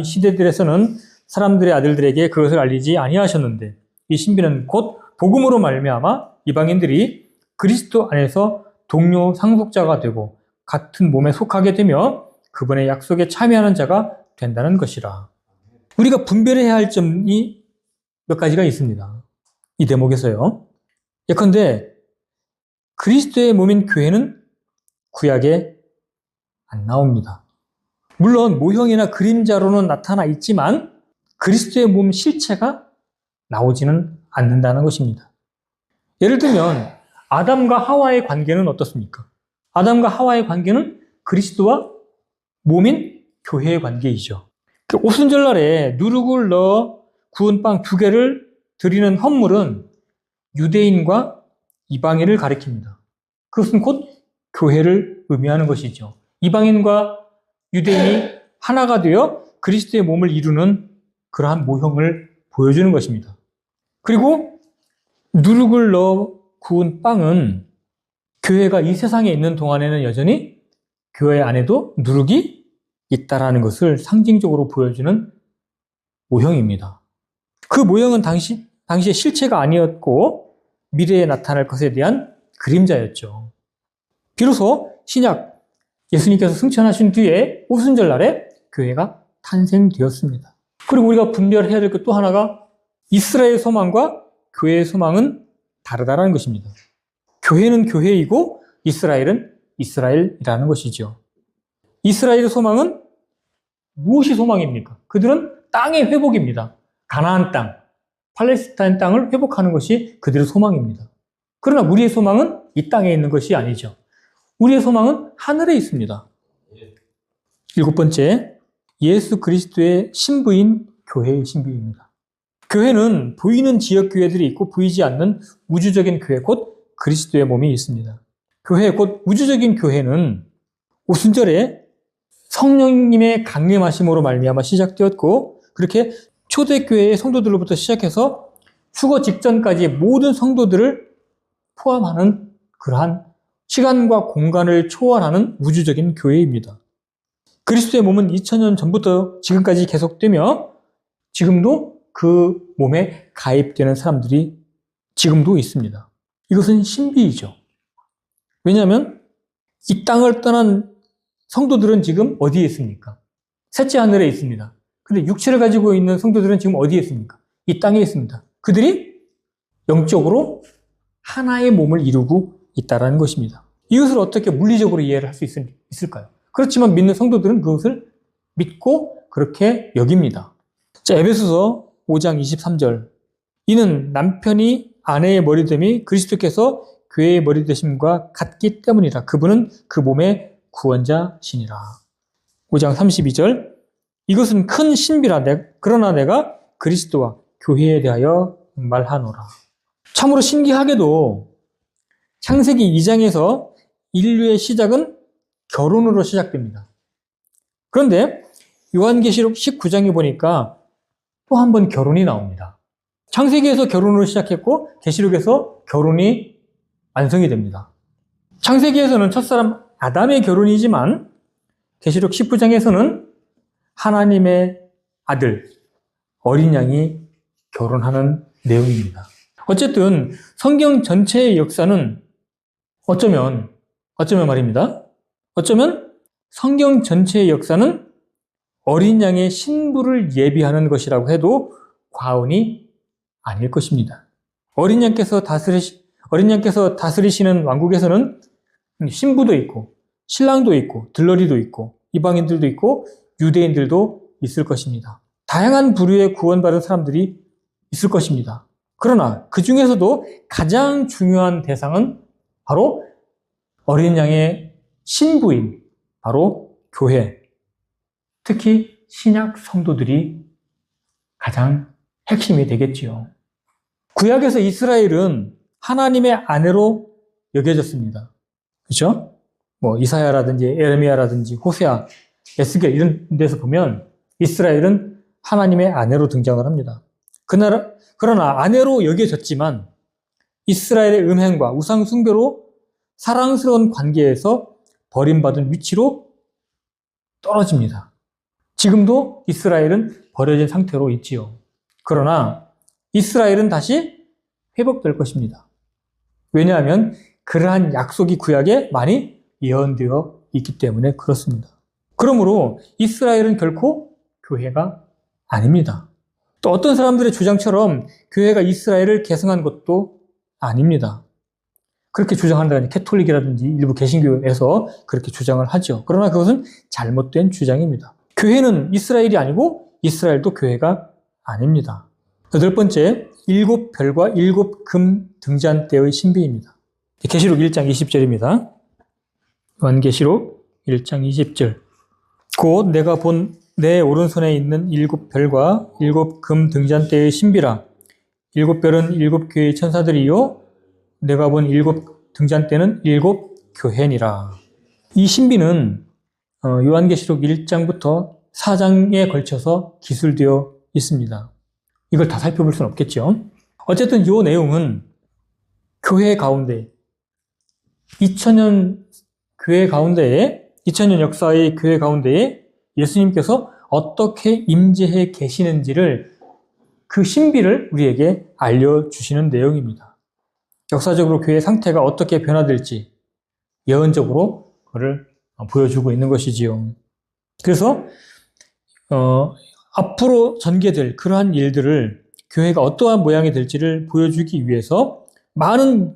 시대들에서는 사람들의 아들들에게 그것을 알리지 아니하셨는데, 이 신비는 곧 복음으로 말미암아 이방인들이 그리스도 안에서 동료 상속자가 되고 같은 몸에 속하게 되며 그분의 약속에 참여하는 자가 된다는 것이라. 우리가 분별해야 할 점이 몇 가지가 있습니다. 이 대목에서요. 예컨대 그리스도의 몸인 교회는 구약에 안 나옵니다. 물론 모형이나 그림자로는 나타나 있지만 그리스도의 몸 실체가 나오지는 않는다는 것입니다. 예를 들면 아담과 하와의 관계는 어떻습니까? 아담과 하와의 관계는 그리스도와 몸인 교회의 관계이죠. 오순절날에 누룩을 넣어 구운 빵 2개를 드리는 헌물은 유대인과 이방인을 가리킵니다. 그것은 곧 교회를 의미하는 것이죠. 이방인과 유대인이 하나가 되어 그리스도의 몸을 이루는 그러한 모형을 보여주는 것입니다. 그리고 누룩을 넣어 구운 빵은 교회가 이 세상에 있는 동안에는 여전히 교회 안에도 누룩이 있다라는 것을 상징적으로 보여주는 모형입니다. 그 모형은 당시에 실체가 아니었고 미래에 나타날 것에 대한 그림자였죠. 비로소 신약 예수님께서 승천하신 뒤에 오순절날에 교회가 탄생되었습니다. 그리고 우리가 분별해야 될 것 또 하나가 이스라엘 소망과 교회의 소망은 다르다는 것입니다. 교회는 교회이고 이스라엘은 이스라엘이라는 것이죠. 이스라엘의 소망은 무엇이 소망입니까? 그들은 땅의 회복입니다. 가나안 땅, 팔레스타인 땅을 회복하는 것이 그들의 소망입니다. 그러나 우리의 소망은 이 땅에 있는 것이 아니죠. 우리의 소망은 하늘에 있습니다. 7번째, 예수 그리스도의 신부인 교회의 신비입니다. 교회는 보이는 지역교회들이 있고 보이지 않는 우주적인 교회, 곧 그리스도의 몸이 있습니다. 교회, 곧 우주적인 교회는 오순절에 성령님의 강림하심으로 말미암아 시작되었고, 그렇게 초대교회의 성도들로부터 시작해서 휴거 직전까지 모든 성도들을 포함하는 그러한 시간과 공간을 초월하는 우주적인 교회입니다. 그리스도의 몸은 2000년 전부터 지금까지 계속되며 지금도 그 몸에 가입되는 사람들이 지금도 있습니다. 이것은 신비이죠. 왜냐하면 이 땅을 떠난 성도들은 지금 어디에 있습니까? 셋째 하늘에 있습니다. 근데 육체를 가지고 있는 성도들은 지금 어디에 있습니까? 이 땅에 있습니다. 그들이 영적으로 하나의 몸을 이루고 있다는 것입니다. 이것을 어떻게 물리적으로 이해를 할 수 있을까요? 그렇지만 믿는 성도들은 그것을 믿고 그렇게 여깁니다. 자, 에베소서 5장 23절. 이는 남편이 아내의 머리됨이 그리스도께서 교회의 머리 되심과 같기 때문이라. 그분은 그 몸의 구원자시니라. 5장 32절. 이것은 큰 신비라. 그러나 내가 그리스도와 교회에 대하여 말하노라. 참으로 신기하게도 창세기 2장에서 인류의 시작은 결혼으로 시작됩니다. 그런데 요한계시록 19장에 보니까 또 한 번 결혼이 나옵니다. 창세기에서 결혼으로 시작했고 계시록에서 결혼이 완성이 됩니다. 창세기에서는 첫사람 아담의 결혼이지만 계시록 19장에서는 하나님의 아들 어린 양이 결혼하는 내용입니다. 어쨌든 성경 전체의 역사는 어쩌면 말입니다. 어쩌면 성경 전체의 역사는 어린 양의 신부를 예비하는 것이라고 해도 과언이 아닐 것입니다. 어린 양께서 다스리시는 왕국에서는 신부도 있고 신랑도 있고 들러리도 있고 이방인들도 있고 유대인들도 있을 것입니다. 다양한 부류의 구원받은 사람들이 있을 것입니다. 그러나 그 중에서도 가장 중요한 대상은 바로 어린 양의 신부인 바로 교회, 특히 신약 성도들이 가장 핵심이 되겠지요. 구약에서 이스라엘은 하나님의 아내로 여겨졌습니다. 그렇죠? 뭐 이사야라든지 에레미야라든지 호세아, 에스겔 이런 데서 보면 이스라엘은 하나님의 아내로 등장을 합니다. 그러나 아내로 여겨졌지만 이스라엘의 음행과 우상 숭배로 사랑스러운 관계에서 버림받은 위치로 떨어집니다. 지금도 이스라엘은 버려진 상태로 있지요. 그러나 이스라엘은 다시 회복될 것입니다. 왜냐하면 그러한 약속이 구약에 많이 예언되어 있기 때문에 그렇습니다. 그러므로 이스라엘은 결코 교회가 아닙니다. 또 어떤 사람들의 주장처럼 교회가 이스라엘을 계승한 것도 아닙니다. 그렇게 주장한다는 캐톨릭이라든지 일부 개신교에서 그렇게 주장을 하죠. 그러나 그것은 잘못된 주장입니다. 교회는 이스라엘이 아니고 이스라엘도 교회가 아닙니다. 여덟 번째, 일곱 별과 일곱 금 등잔 때의 신비입니다. 계시록 1장 20절입니다. 요한계시록 1장 20절. 곧 내가 본 내 오른손에 있는 일곱 별과 일곱 금 등잔대의 신비라. 일곱 별은 일곱 교회의 천사들이요 내가 본 일곱 등잔대는 일곱 교회니라. 이 신비는 요한계시록 1장부터 4장에 걸쳐서 기술되어 있습니다. 이걸 다 살펴볼 수는 없겠죠. 어쨌든 이 내용은 교회 가운데 2000년 교회 가운데에 2000년 역사의 교회 가운데에 예수님께서 어떻게 임재해 계시는지를 그 신비를 우리에게 알려주시는 내용입니다. 역사적으로 교회의 상태가 어떻게 변화될지 예언적으로 그걸 보여주고 있는 것이지요. 그래서 앞으로 전개될 그러한 일들을 교회가 어떠한 모양이 될지를 보여주기 위해서 많은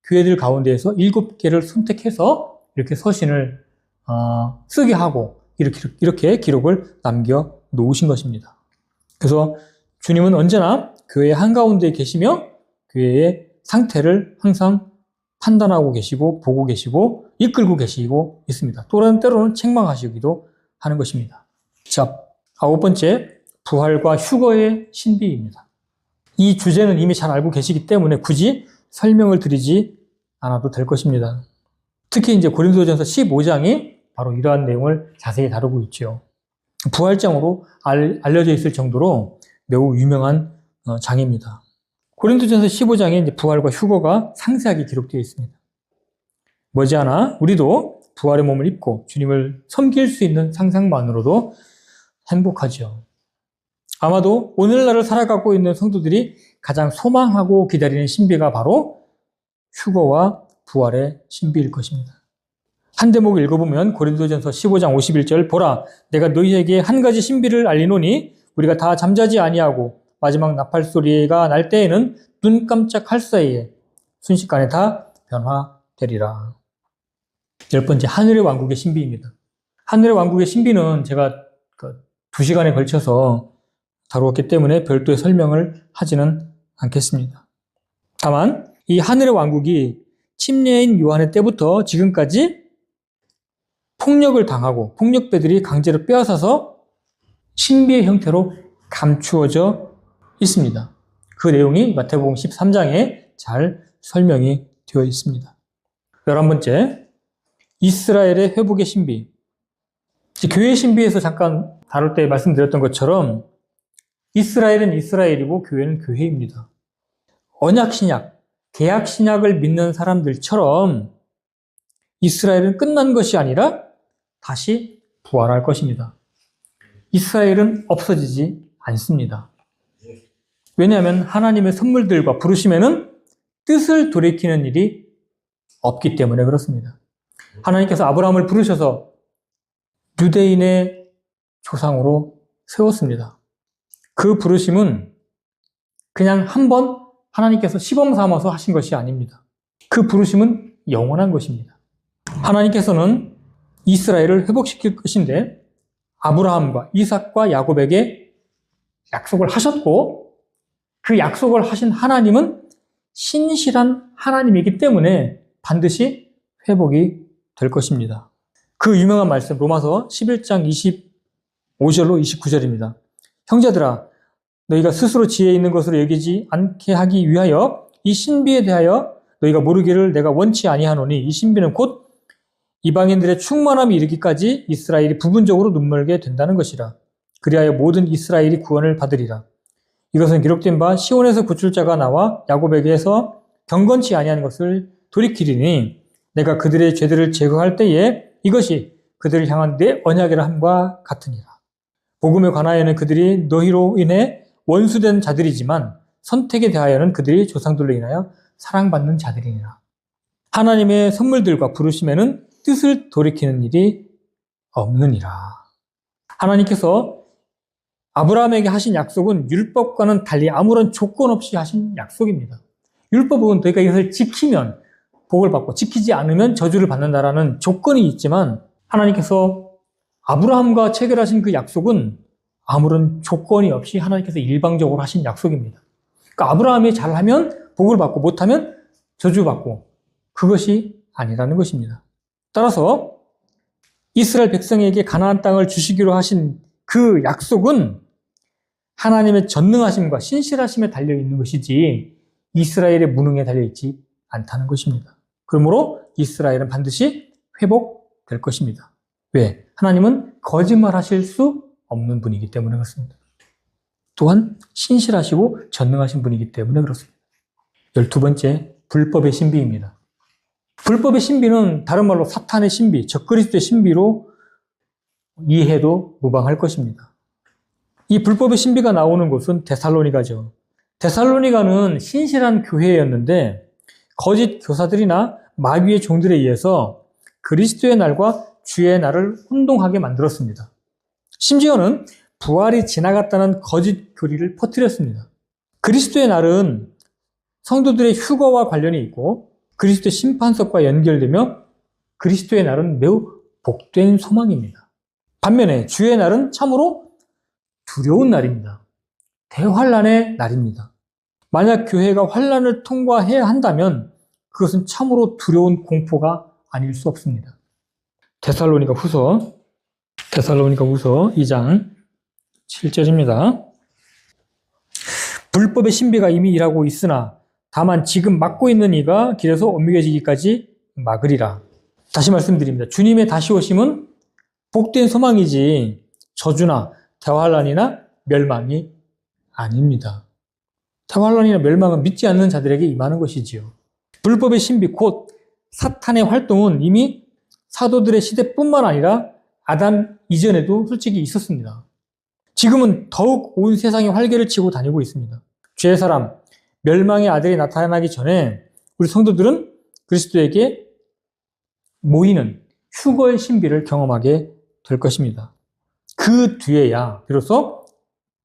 교회들 가운데에서 7개를 선택해서 이렇게 서신을 쓰게 하고 이렇게 기록을 남겨 놓으신 것입니다. 그래서 주님은 언제나 교회 한가운데에 계시며 교회의 상태를 항상 판단하고 계시고 보고 계시고 이끌고 계시고 있습니다. 때로는 책망하시기도 하는 것입니다. 자, 9번째, 부활과 휴거의 신비입니다. 이 주제는 이미 잘 알고 계시기 때문에 굳이 설명을 드리지 않아도 될 것입니다. 특히 이제 고린도전서 15장이 바로 이러한 내용을 자세히 다루고 있죠. 부활장으로 알려져 있을 정도로 매우 유명한 장입니다. 고린도전서 15장에 이제 부활과 휴거가 상세하게 기록되어 있습니다. 머지않아 우리도 부활의 몸을 입고 주님을 섬길 수 있는 상상만으로도 행복하죠. 아마도 오늘날을 살아가고 있는 성도들이 가장 소망하고 기다리는 신비가 바로 휴거와 부활의 신비일 것입니다. 한 대목을 읽어보면 고린도전서 15장 51절 보라 내가 너희에게 한 가지 신비를 알리노니 우리가 다 잠자지 아니하고 마지막 나팔 소리가 날 때에는 눈 깜짝할 사이에 순식간에 다 변화되리라. 10번째, 하늘의 왕국의 신비입니다. 하늘의 왕국의 신비는 제가 2시간에 걸쳐서 다루었기 때문에 별도의 설명을 하지는 않겠습니다. 다만 이 하늘의 왕국이 침례인 요한의 때부터 지금까지 폭력을 당하고 폭력배들이 강제로 빼앗아서 신비의 형태로 감추어져 있습니다. 그 내용이 마태복음 13장에 잘 설명이 되어 있습니다. 11번째, 이스라엘의 회복의 신비. 교회의 신비에서 잠깐 다룰 때 말씀드렸던 것처럼 이스라엘은 이스라엘이고 교회는 교회입니다. 언약신약, 계약신약을 믿는 사람들처럼 이스라엘은 끝난 것이 아니라 다시 부활할 것입니다. 이스라엘은 없어지지 않습니다. 왜냐하면 하나님의 선물들과 부르심에는 뜻을 돌이키는 일이 없기 때문에 그렇습니다. 하나님께서 아브라함을 부르셔서 유대인의 조상으로 세웠습니다. 그 부르심은 그냥 한 번 하나님께서 시범 삼아서 하신 것이 아닙니다. 그 부르심은 영원한 것입니다. 하나님께서는 이스라엘을 회복시킬 것인데 아브라함과 이삭과 야곱에게 약속을 하셨고 그 약속을 하신 하나님은 신실한 하나님이기 때문에 반드시 회복이 될 것입니다. 그 유명한 말씀 로마서 11장 25절로 29절입니다. 형제들아 너희가 스스로 지혜 있는 것으로 여기지 않게 하기 위하여 이 신비에 대하여 너희가 모르기를 내가 원치 아니하노니 이 신비는 곧 이방인들의 충만함이 이르기까지 이스라엘이 부분적으로 눈멀게 된다는 것이라. 그리하여 모든 이스라엘이 구원을 받으리라. 이것은 기록된 바 시온에서 구출자가 나와 야곱에게서 경건치 아니한 것을 돌이키리니 내가 그들의 죄들을 제거할 때에 이것이 그들을 향한 내 언약이라 함과 같으니라. 복음에 관하여는 그들이 너희로 인해 원수된 자들이지만 선택에 대하여는 그들이 조상들로 인하여 사랑받는 자들이니라. 하나님의 선물들과 부르심에는 뜻을 돌이키는 일이 없느니라. 하나님께서 아브라함에게 하신 약속은 율법과는 달리 아무런 조건 없이 하신 약속입니다. 율법은 너희가 이것을 지키면 복을 받고 지키지 않으면 저주를 받는다라는 조건이 있지만 하나님께서 아브라함과 체결하신 그 약속은 아무런 조건이 없이 하나님께서 일방적으로 하신 약속입니다. 그러니까 아브라함이 잘하면 복을 받고 못하면 저주받고 그것이 아니라는 것입니다. 따라서 이스라엘 백성에게 가나안 땅을 주시기로 하신 그 약속은 하나님의 전능하심과 신실하심에 달려있는 것이지 이스라엘의 무능에 달려있지 않다는 것입니다. 그러므로 이스라엘은 반드시 회복될 것입니다. 왜? 하나님은 거짓말하실 수 없는 분이기 때문에 그렇습니다. 또한 신실하시고 전능하신 분이기 때문에 그렇습니다. 12번째, 불법의 신비입니다. 불법의 신비는 다른 말로 사탄의 신비, 적그리스도의 신비로 이해해도 무방할 것입니다. 이 불법의 신비가 나오는 곳은 데살로니가죠. 데살로니가는 신실한 교회였는데 거짓 교사들이나 마귀의 종들에 의해서 그리스도의 날과 주의 날을 혼동하게 만들었습니다. 심지어는 부활이 지나갔다는 거짓 교리를 퍼뜨렸습니다. 그리스도의 날은 성도들의 휴거와 관련이 있고 그리스도의 심판석과 연결되며 그리스도의 날은 매우 복된 소망입니다. 반면에 주의 날은 참으로 두려운 날입니다. 대환란의 날입니다. 만약 교회가 환란을 통과해야 한다면 그것은 참으로 두려운 공포가 아닐 수 없습니다. 데살로니가 후서 2장 7절입니다. 불법의 신비가 이미 일하고 있으나 다만 지금 막고 있는 이가 길에서 옮겨지기까지 막으리라. 다시 말씀드립니다. 주님의 다시 오심은 복된 소망이지 저주나 대환란이나 멸망이 아닙니다. 대환란이나 멸망은 믿지 않는 자들에게 임하는 것이지요. 불법의 신비 곧 사탄의 활동은 이미 사도들의 시대뿐만 아니라 아담 이전에도 솔직히 있었습니다. 지금은 더욱 온 세상에 활개를 치고 다니고 있습니다. 죄의 사람, 멸망의 아들이 나타나기 전에 우리 성도들은 그리스도에게 모이는 휴거의 신비를 경험하게 될 것입니다. 그 뒤에야 비로소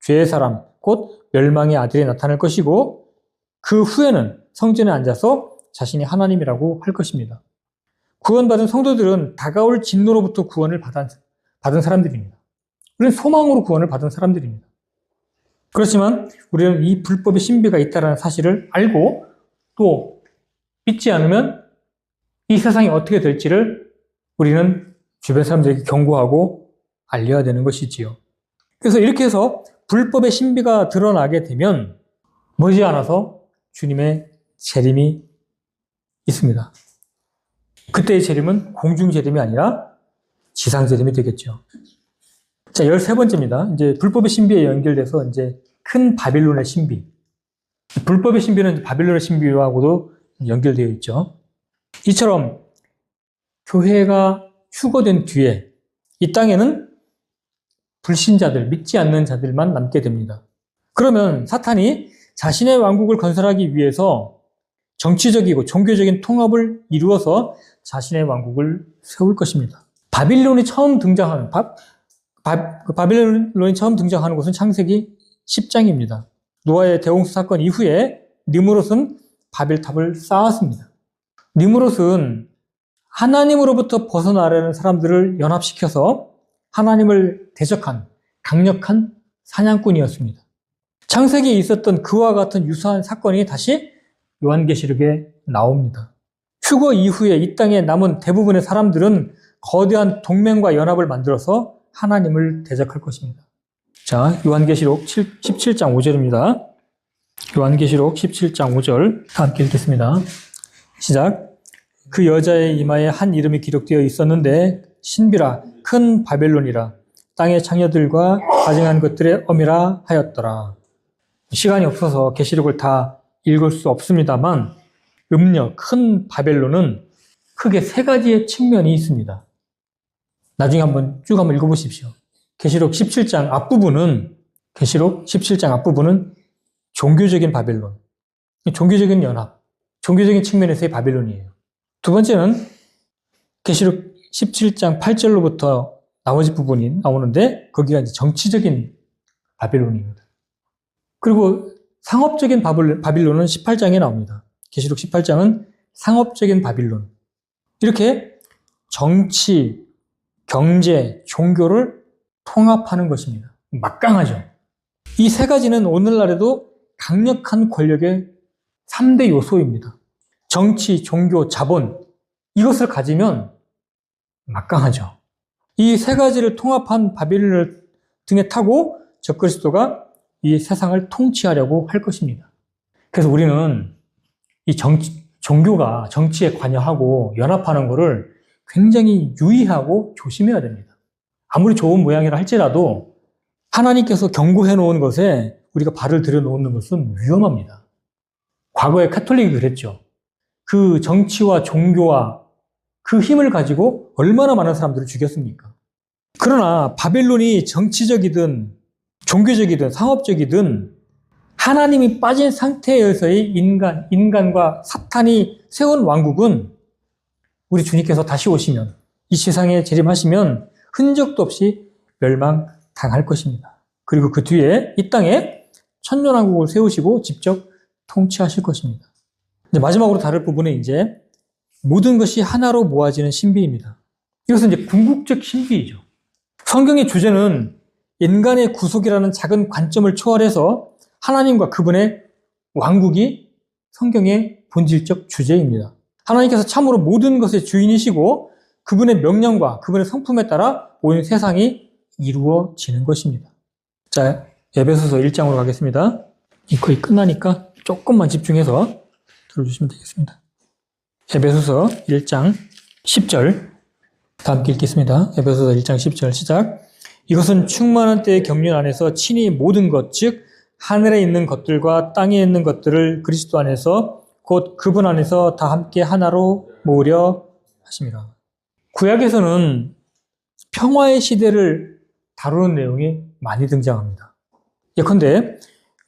죄의 사람, 곧 멸망의 아들이 나타날 것이고 그 후에는 성전에 앉아서 자신이 하나님이라고 할 것입니다. 구원받은 성도들은 다가올 진노로부터 구원을 받은 사람들입니다. 우리는 소망으로 구원을 받은 사람들입니다. 그렇지만 우리는 이 불법의 신비가 있다는 사실을 알고 또 믿지 않으면 이 세상이 어떻게 될지를 우리는 주변 사람들에게 경고하고 알려야 되는 것이지요. 그래서 이렇게 해서 불법의 신비가 드러나게 되면 머지않아서 주님의 재림이 있습니다. 그때의 재림은 공중 재림이 아니라 지상 재림이 되겠죠. 자, 13번째입니다. 이제 불법의 신비에 연결돼서 이제 큰 바빌론의 신비. 불법의 신비는 바빌론의 신비하고도 연결되어 있죠. 이처럼 교회가 휴거된 뒤에 이 땅에는 불신자들, 믿지 않는 자들만 남게 됩니다. 그러면 사탄이 자신의 왕국을 건설하기 위해서 정치적이고 종교적인 통합을 이루어서 자신의 왕국을 세울 것입니다. 바빌론이 처음 등장하는 곳은 창세기 10장입니다. 노아의 대홍수 사건 이후에 느므롯은 바벨탑을 쌓았습니다. 느므롯은 하나님으로부터 벗어나려는 사람들을 연합시켜서 하나님을 대적한 강력한 사냥꾼이었습니다. 창세기에 있었던 그와 같은 유사한 사건이 다시 요한계시록에 나옵니다. 휴거 이후에 이 땅에 남은 대부분의 사람들은 거대한 동맹과 연합을 만들어서 하나님을 대적할 것입니다. 자, 요한계시록 17장 5절입니다. 요한계시록 17장 5절 함께 읽겠습니다. 시작. 그 여자의 이마에 한 이름이 기록되어 있었는데 신비라 큰 바벨론이라 땅의 창녀들과 가증한 것들의 어미라 하였더라. 시간이 없어서 계시록을 다 읽을 수 없습니다만 음녀 큰 바벨론은 크게 세 가지의 측면이 있습니다. 나중에 쭉 한번 읽어보십시오. 계시록 17장 앞부분은 종교적인 바벨론, 종교적인 연합, 종교적인 측면에서의 바벨론이에요. 두 번째는 계시록 17장 8절로부터 나머지 부분이 나오는데 거기가 이제 정치적인 바벨론입니다. 그리고 상업적인 바빌론은 18장에 나옵니다. 계시록 18장은 상업적인 바빌론. 이렇게 정치, 경제, 종교를 통합하는 것입니다. 막강하죠. 이 세 가지는 오늘날에도 강력한 권력의 3대 요소입니다. 정치, 종교, 자본, 이것을 가지면 막강하죠. 이 세 가지를 통합한 바빌론을 등에 타고 적그리스도가 이 세상을 통치하려고 할 것입니다. 그래서 우리는 이 종교가 정치에 관여하고 연합하는 것을 굉장히 유의하고 조심해야 됩니다. 아무리 좋은 모양이라 할지라도 하나님께서 경고해 놓은 것에 우리가 발을 들여놓는 것은 위험합니다. 과거에 카톨릭이 그랬죠. 그 정치와 종교와 그 힘을 가지고 얼마나 많은 사람들을 죽였습니까? 그러나 바벨론이 정치적이든 종교적이든 상업적이든 하나님이 빠진 상태에서의 인간과 사탄이 세운 왕국은 우리 주님께서 다시 오시면 이 세상에 재림하시면 흔적도 없이 멸망당할 것입니다. 그리고 그 뒤에 이 땅에 천년왕국을 세우시고 직접 통치하실 것입니다. 이제 마지막으로 다룰 부분은 이제 모든 것이 하나로 모아지는 신비입니다. 이것은 이제 궁극적 신비이죠. 성경의 주제는 인간의 구속이라는 작은 관점을 초월해서 하나님과 그분의 왕국이 성경의 본질적 주제입니다. 하나님께서 참으로 모든 것의 주인이시고 그분의 명령과 그분의 성품에 따라 온 세상이 이루어지는 것입니다. 자, 에베소서 1장으로 가겠습니다. 거의 끝나니까 조금만 집중해서 들어주시면 되겠습니다. 에베소서 1장 10절 다 함께 읽겠습니다. 에베소서 1장 10절 시작. 이것은 충만한 때의 경륜 안에서 친히 모든 것, 즉 하늘에 있는 것들과 땅에 있는 것들을 그리스도 안에서 곧 그분 안에서 다 함께 하나로 모으려 하심이라. 구약에서는 평화의 시대를 다루는 내용이 많이 등장합니다. 예컨대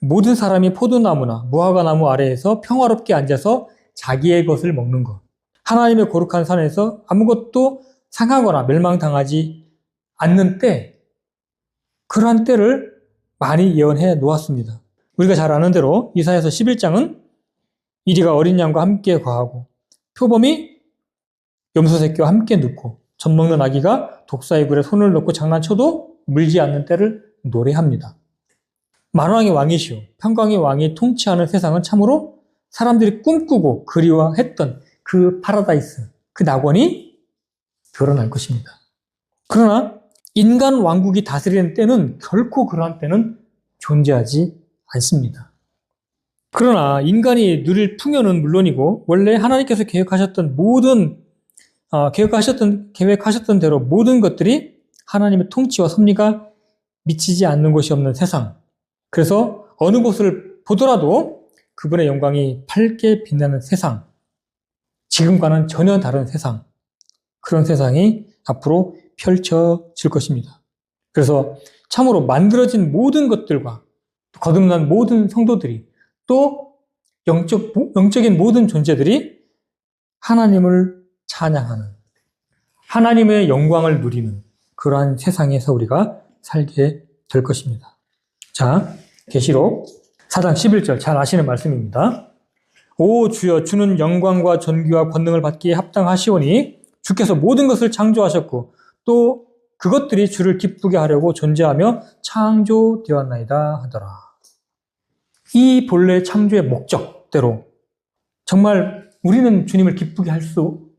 모든 사람이 포도나무나 무화과나무 아래에서 평화롭게 앉아서 자기의 것을 먹는 것, 하나님의 거룩한 산에서 아무것도 상하거나 멸망당하지 않는 때, 그러한 때를 많이 예언해 놓았습니다. 우리가 잘 아는 대로 이사야서 11장은 이리가 어린 양과 함께 거하고 표범이 염소 새끼와 함께 눕고 젖 먹는 아기가 독사의 굴에 손을 넣고 장난쳐도 물지 않는 때를 노래합니다. 만왕의 왕이시오 평강의 왕이 통치하는 세상은 참으로 사람들이 꿈꾸고 그리워했던 그 파라다이스, 그 낙원이 드러날 것입니다. 그러나 인간 왕국이 다스리는 때는 결코 그러한 때는 존재하지 않습니다. 그러나 인간이 누릴 풍요는 물론이고 원래 하나님께서 계획하셨던 대로 모든 것들이 하나님의 통치와 섭리가 미치지 않는 곳이 없는 세상. 그래서 어느 곳을 보더라도 그분의 영광이 밝게 빛나는 세상. 지금과는 전혀 다른 세상. 그런 세상이 앞으로 펼쳐질 것입니다. 그래서 참으로 만들어진 모든 것들과 거듭난 모든 성도들이 또 영적인 모든 존재들이 하나님을 찬양하는, 하나님의 영광을 누리는 그러한 세상에서 우리가 살게 될 것입니다. 자, 계시록 4장 11절 잘 아시는 말씀입니다. 오 주여, 주는 영광과 존귀와 권능을 받기에 합당하시오니 주께서 모든 것을 창조하셨고 또 그것들이 주를 기쁘게 하려고 존재하며 창조되었나이다 하더라. 이 본래 창조의 목적대로 정말 우리는 주님을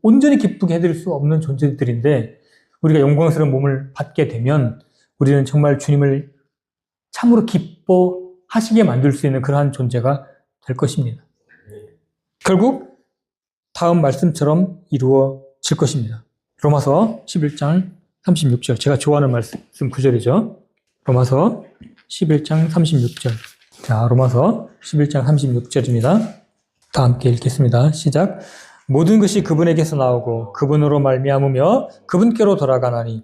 온전히 기쁘게 해드릴 수 없는 존재들인데 우리가 영광스러운 몸을 받게 되면 우리는 정말 주님을 참으로 기뻐하시게 만들 수 있는 그러한 존재가 될 것입니다. 결국 다음 말씀처럼 이루어질 것입니다. 로마서 11장 36절. 제가 좋아하는 말씀 구절이죠. 로마서 11장 36절. 자, 로마서 11장 36절입니다. 다 함께 읽겠습니다. 시작. 모든 것이 그분에게서 나오고 그분으로 말미암으며 그분께로 돌아가나니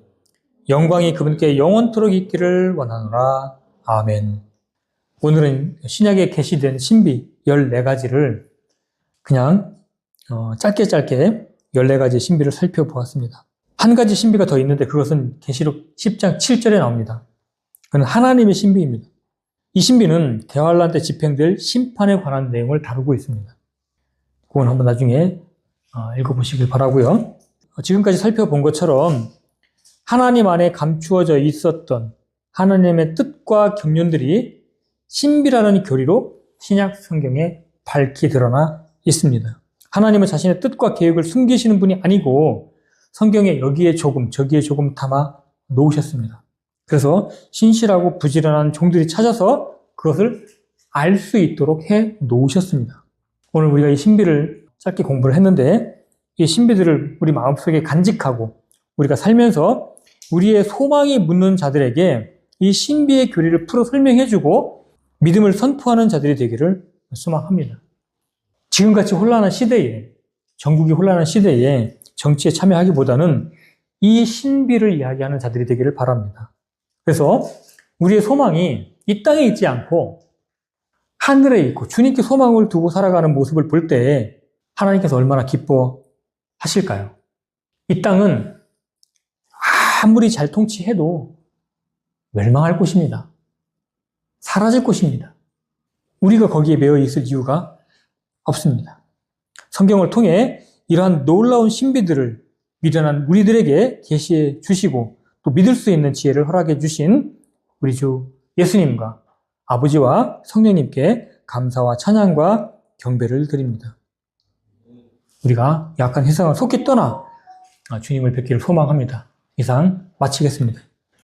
영광이 그분께 영원토록 있기를 원하노라. 아멘. 오늘은 신약에 계시된 신비 14가지를 그냥 짧게 14가지 신비를 살펴보았습니다. 한 가지 신비가 더 있는데 그것은 계시록 10장 7절에 나옵니다. 그건 하나님의 신비입니다. 이 신비는 대환란 때 집행될 심판에 관한 내용을 다루고 있습니다. 그건 한번 나중에 읽어보시길 바라고요. 지금까지 살펴본 것처럼 하나님 안에 감추어져 있었던 하나님의 뜻과 경륜들이 신비라는 교리로 신약 성경에 밝히 드러나 있습니다. 하나님은 자신의 뜻과 계획을 숨기시는 분이 아니고 성경에 여기에 조금 저기에 조금 담아 놓으셨습니다. 그래서 신실하고 부지런한 종들이 찾아서 그것을 알 수 있도록 해 놓으셨습니다. 오늘 우리가 이 신비를 짧게 공부를 했는데 이 신비들을 우리 마음속에 간직하고 우리가 살면서 우리의 소망이 묻는 자들에게 이 신비의 교리를 풀어 설명해주고 믿음을 선포하는 자들이 되기를 소망합니다. 지금같이 혼란한 시대에, 전국이 혼란한 시대에 정치에 참여하기보다는 이 신비를 이야기하는 자들이 되기를 바랍니다. 그래서 우리의 소망이 이 땅에 있지 않고 하늘에 있고 주님께 소망을 두고 살아가는 모습을 볼 때 하나님께서 얼마나 기뻐하실까요? 이 땅은 아무리 잘 통치해도 멸망할 곳입니다. 사라질 곳입니다. 우리가 거기에 매여 있을 이유가 없습니다. 성경을 통해 이러한 놀라운 신비들을 미련한 우리들에게 계시해 주시고 또 믿을 수 있는 지혜를 허락해 주신 우리 주 예수님과 아버지와 성령님께 감사와 찬양과 경배를 드립니다. 우리가 약한 세상을 속히 떠나 주님을 뵙기를 소망합니다. 이상 마치겠습니다.